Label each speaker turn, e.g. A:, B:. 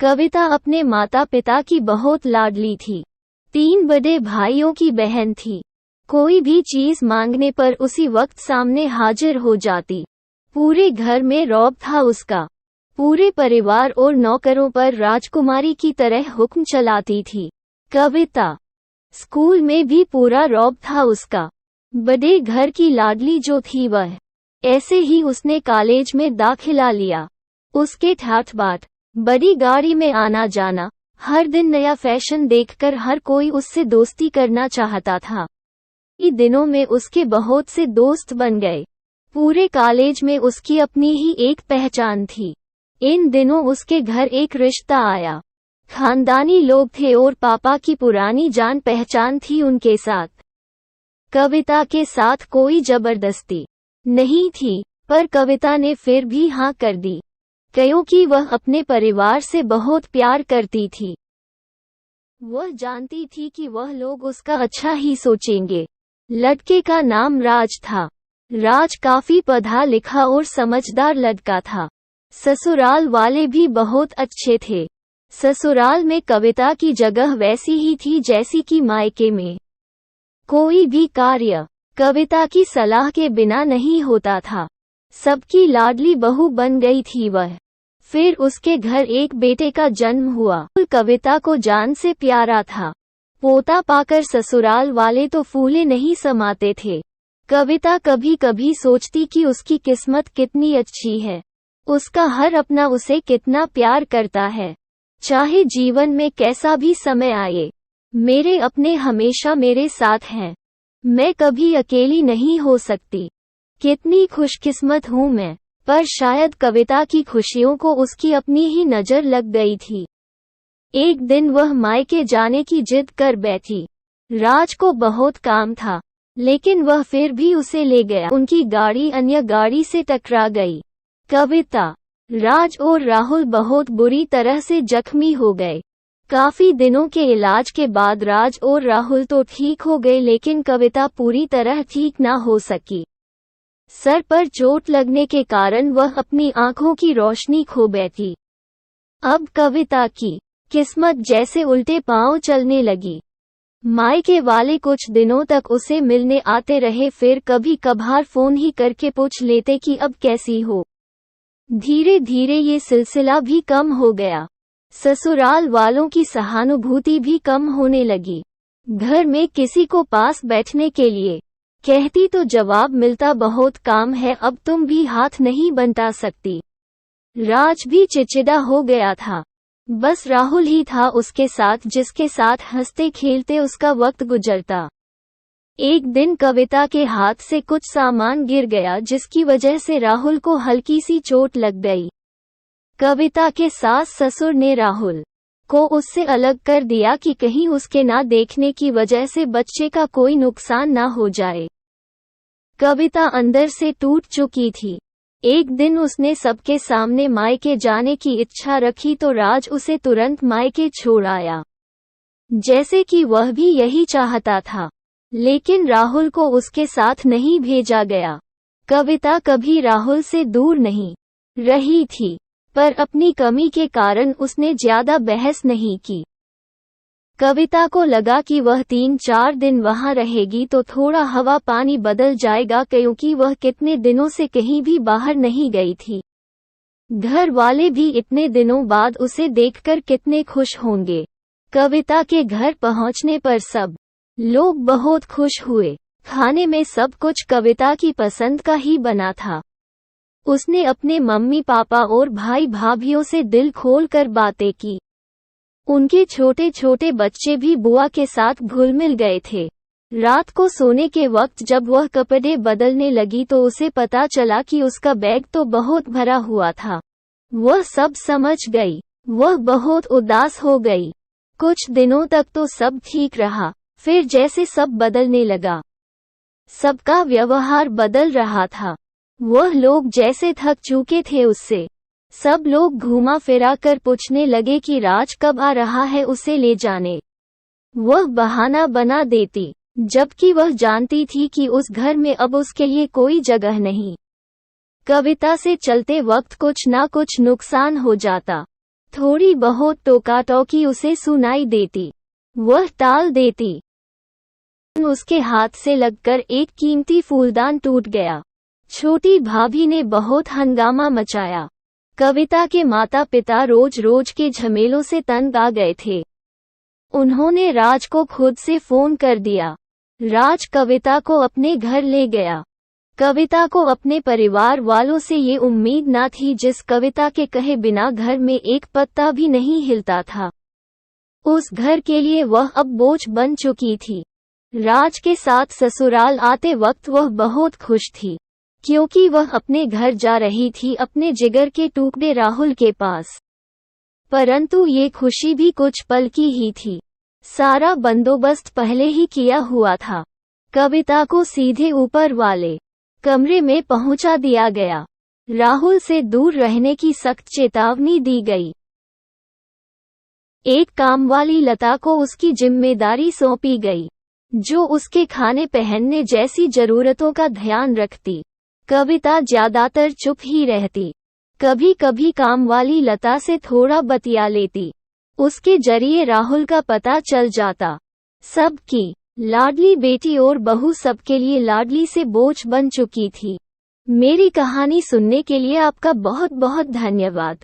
A: कविता अपने माता पिता की बहुत लाडली थी। 3 बड़े भाइयों की बहन थी। कोई भी चीज मांगने पर उसी वक्त सामने हाजिर हो जाती। पूरे घर में रौब था उसका। पूरे परिवार और नौकरों पर राजकुमारी की तरह हुक्म चलाती थी कविता। स्कूल में भी पूरा रौब था उसका। बड़े घर की लाडली जो थी वह। ऐसे ही उसने कॉलेज में दाखिला लिया। उसके ठाठ बाट, बड़ी गाड़ी में आना जाना, हर दिन नया फैशन देखकर हर कोई उससे दोस्ती करना चाहता था। इन दिनों में उसके बहुत से दोस्त बन गए। पूरे कॉलेज में उसकी अपनी ही एक पहचान थी। इन दिनों उसके घर एक रिश्ता आया। खानदानी लोग थे और पापा की पुरानी जान पहचान थी उनके साथ। कविता के साथ कोई जबरदस्ती नहीं थी, पर कविता ने फिर भी हाँ कर दी, क्योंकि वह अपने परिवार से बहुत प्यार करती थी। वह जानती थी कि वह लोग उसका अच्छा ही सोचेंगे। लड़के का नाम राज था। राज काफी पढ़ा लिखा और समझदार लड़का था। ससुराल वाले भी बहुत अच्छे थे। ससुराल में कविता की जगह वैसी ही थी जैसी कि मायके में। कोई भी कार्य कविता की सलाह के बिना नहीं होता था। सबकी लाडली बहू बन गई थी वह। फिर उसके घर एक बेटे का जन्म हुआ। कविता को जान से प्यारा था। पोता पाकर ससुराल वाले तो फूले नहीं समाते थे। कविता कभी कभी सोचती कि उसकी किस्मत कितनी अच्छी है। उसका हर अपना उसे कितना प्यार करता है। चाहे जीवन में कैसा भी समय आए, मेरे अपने हमेशा मेरे साथ हैं। मैं कभी अकेली नहीं हो सकती। कितनी खुशकिस्मत हूँ मैं। पर शायद कविता की खुशियों को उसकी अपनी ही नजर लग गई थी। एक दिन वह मायके जाने की जिद कर बैठी। राज को बहुत काम था, लेकिन वह फिर भी उसे ले गया। उनकी गाड़ी अन्य गाड़ी से टकरा गई। कविता, राज और राहुल बहुत बुरी तरह से जख्मी हो गए। काफी दिनों के इलाज के बाद राज और राहुल तो ठीक हो गए, लेकिन कविता पूरी तरह ठीक ना हो सकी। सर पर चोट लगने के कारण वह अपनी आंखों की रोशनी खो बैठी। अब कविता की किस्मत जैसे उल्टे पांव चलने लगी। मायके वाले कुछ दिनों तक उसे मिलने आते रहे, फिर कभी कभार फोन ही करके पूछ लेते कि अब कैसी हो। धीरे धीरे ये सिलसिला भी कम हो गया। ससुराल वालों की सहानुभूति भी कम होने लगी। घर में किसी को पास बैठने के लिए कहती तो जवाब मिलता, बहुत काम है, अब तुम भी हाथ नहीं बंटा सकती। राज भी चिचिड़ा हो गया था। बस राहुल ही था उसके साथ, जिसके साथ हंसते खेलते उसका वक्त गुजरता। एक दिन कविता के हाथ से कुछ सामान गिर गया, जिसकी वजह से राहुल को हल्की सी चोट लग गई। कविता के सास ससुर ने राहुल को उससे अलग कर दिया कि कहीं उसके ना देखने की वजह से बच्चे का कोई नुकसान ना हो जाए। कविता अंदर से टूट चुकी थी। एक दिन उसने सबके सामने मायके जाने की इच्छा रखी तो राज उसे तुरंत मायके छोड़ आया, जैसे कि वह भी यही चाहता था। लेकिन राहुल को उसके साथ नहीं भेजा गया। कविता कभी राहुल से दूर नहीं रही थी, पर अपनी कमी के कारण उसने ज्यादा बहस नहीं की। कविता को लगा कि वह 3-4 दिन वहां रहेगी तो थोड़ा हवा पानी बदल जाएगा, क्योंकि वह कितने दिनों से कहीं भी बाहर नहीं गई थी। घर वाले भी इतने दिनों बाद उसे देखकर कितने खुश होंगे। कविता के घर पहुंचने पर सब लोग बहुत खुश हुए। खाने में सब कुछ कविता की पसंद का ही बना था। उसने अपने मम्मी पापा और भाई भाभियों से दिल खोल कर बातें की। उनके छोटे छोटे बच्चे भी बुआ के साथ घुल मिल गए थे। रात को सोने के वक्त जब वह कपड़े बदलने लगी तो उसे पता चला कि उसका बैग तो बहुत भरा हुआ था। वह सब समझ गई। वह बहुत उदास हो गई। कुछ दिनों तक तो सब ठीक रहा, फिर जैसे सब बदलने लगा। सबका व्यवहार बदल रहा था। वह लोग जैसे थक चुके थे उससे। सब लोग घुमा फिरा कर पूछने लगे कि राज कब आ रहा है उसे ले जाने। वह बहाना बना देती, जबकि वह जानती थी कि उस घर में अब उसके लिए कोई जगह नहीं। कविता से चलते वक्त कुछ ना कुछ नुकसान हो जाता। थोड़ी बहुत टोका-टोकी उसे सुनाई देती, वह टाल देती। उसके हाथ से लगकर एक कीमती फूलदान टूट गया। छोटी भाभी ने बहुत हंगामा मचाया। कविता के माता पिता रोज रोज के झमेलों से तंग आ गए थे। उन्होंने राज को खुद से फोन कर दिया। राज कविता को अपने घर ले गया। कविता को अपने परिवार वालों से ये उम्मीद न थी, जिस कविता के कहे बिना घर में एक पत्ता भी नहीं हिलता था। उस घर के लिए वह अब बोझ बन चुकी थी। राज के साथ ससुराल आते वक्त वह बहुत खुश थी, क्योंकि वह अपने घर जा रही थी, अपने जिगर के टुकड़े राहुल के पास। परंतु ये खुशी भी कुछ पल की ही थी। सारा बंदोबस्त पहले ही किया हुआ था। कविता को सीधे ऊपर वाले कमरे में पहुंचा दिया गया। राहुल से दूर रहने की सख्त चेतावनी दी गई। एक कामवाली लता को उसकी जिम्मेदारी सौंपी गई, जो उसके खाने पहनने जैसी जरूरतों का ध्यान रखती। कविता ज्यादातर चुप ही रहती। कभी कभी कामवाली लता से थोड़ा बतिया लेती। उसके जरिए राहुल का पता चल जाता। सबकी लाडली बेटी और बहू सबके लिए लाडली से बोझ बन चुकी थी। मेरी कहानी सुनने के लिए आपका बहुत बहुत धन्यवाद।